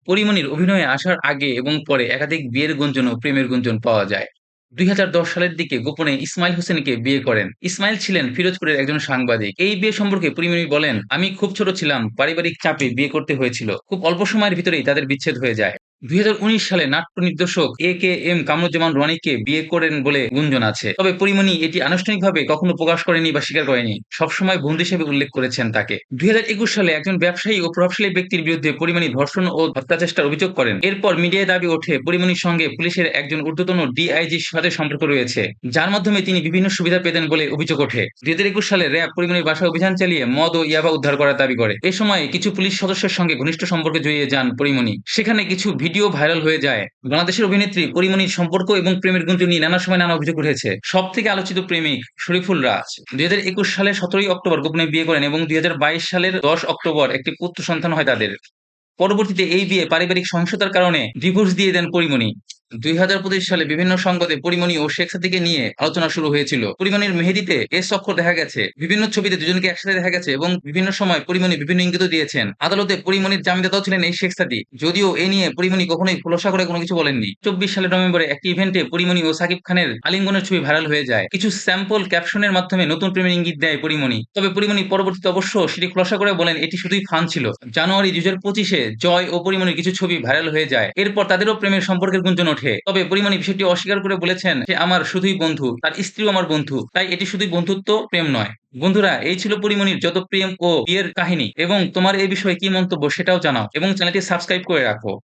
পরীমনির অভিনয়ে আসার আগে এবং পরে একাধিক বিয়ের গুঞ্জন ও প্রেমের গুঞ্জন পাওয়া যায়। ২০১০ সালের দিকে গোপনে ইসমাইল হোসেনকে বিয়ে করেন। ইসমাইল ছিলেন ফিরোজপুরের একজন সাংবাদিক। এই বিয়ে সম্পর্কে পরীমনি বলেন, "আমি খুব ছোট ছিলাম, পারিবারিক চাপে বিয়ে করতে হয়েছিল। খুব অল্প সময়ের ভিতরেই তাদের বিচ্ছেদ হয়ে যায়।" ২০১৯ সালে নাট্য নির্দেশক এ.কে.এম. কামরুজ্জামান রনিকে বিয়ে করেন বলে গুঞ্জন আছে। তবে পরীমনি এটি আনুষ্ঠানিকভাবে কখনো প্রকাশ করেনি বা স্বীকার করেনি। সবসময় বন্ধু হিসেবে উল্লেখ করেছেন তাকে। ২০২১ সালে একজন ব্যবসায়ী ও প্রভাবশালী ব্যক্তির বিরুদ্ধে পরীমনি ধর্ষণ ও হত্যাচেষ্টার অভিযোগ করেন। এরপর মিডিয়ায় দাবি ওঠে পরীমনির সঙ্গে পুলিশের একজন ঊর্ধ্বতন ডিআইজির সাথে সম্পর্ক রয়েছে, যার মাধ্যমে তিনি বিভিন্ন সুবিধা পেতেন বলে অভিযোগ ওঠে। ২০২১ সালে র্যাব পরীমনির বাসায় অভিযান চালিয়ে মদ ও ইয়াবা উদ্ধার করার দাবি করে। এ সময় কিছু পুলিশ সদস্যের সঙ্গে ঘনিষ্ঠ সম্পর্কে জড়িয়ে যান পরীমনি। সেখানে কিছু ভিডিও ভাইরাল হয়ে যায়। বাংলাদেশের অভিনেত্রী পরীমনির সম্পর্ক এবং প্রেমের গুঞ্জন নিয়ে নানা সময় নানা অভিযোগ উঠেছে। সব থেকে আলোচিত প্রেমিক শরীফুল রাজ ২০২১ সালের ১৭ই অক্টোবর গোপনে বিয়ে করেন এবং ২০২২ সালের ১০ অক্টোবর একটি পুত্র সন্তান হয় তাদের। পরবর্তীতে এই বিয়ে পারিবারিক সহিংসতার কারণে ডিভোর্স দিয়ে দেন পরীমনি। ২০২৫ সালে বিভিন্ন সংবাদে পরীমনি ও শেখ সাদীকে নিয়ে আলোচনা শুরু হয়েছিল। পরীমনির মেহেদীতে এস অক্ষর দেখা গেছে। বিভিন্ন ছবিতে দুজনকে একসাথে দেখা গেছে এবং বিভিন্ন সময় পরীমনি বিভিন্ন ইঙ্গিতও দিয়েছেন। আদালতে পরীমনির জামিনদাতাও ছিলেন এই শেখ সাদী। যদিও এ নিয়ে পরীমনি কখনোই খোলসা করে কোনো কিছু বলেননি। ২৪ সালের নভেম্বরে একটি ইভেন্টে পরীমনি ও সাকিব খানের আলিঙ্গনের ছবি ভাইরাল হয়ে যায়। কিছু স্যাম্পল ক্যাপশনের মাধ্যমে নতুন প্রেমের ইঙ্গিত দেয় পরীমনি। তবে পরীমনি পরবর্তীতে অবশ্য সেটি খোলাসা করে বলেন এটি শুধুই ফান ছিল। জানুয়ারি ২০২৫-এ জয় ও পরীমনির কিছু ছবি ভাইরাল হয়ে যায়। এরপর তাদেরও প্রেমের সম্পর্কের গুঞ্জন ওঠে। তবে পরীমনি বিষয়টি অস্বীকার করে বলেছেন, "সে আমার শুধুই বন্ধু, তার স্ত্রীও আমার বন্ধু। তাই এটি শুধুই বন্ধুত্ব, প্রেম নয়।" বন্ধুরা, এই ছিল পরীমনির যত প্রেম ও বিয়ের কাহিনী এবং তোমার এই বিষয়ে কি মন্তব্য সেটাও জানাও এবং চ্যানেলটি সাবস্ক্রাইব করে রাখো।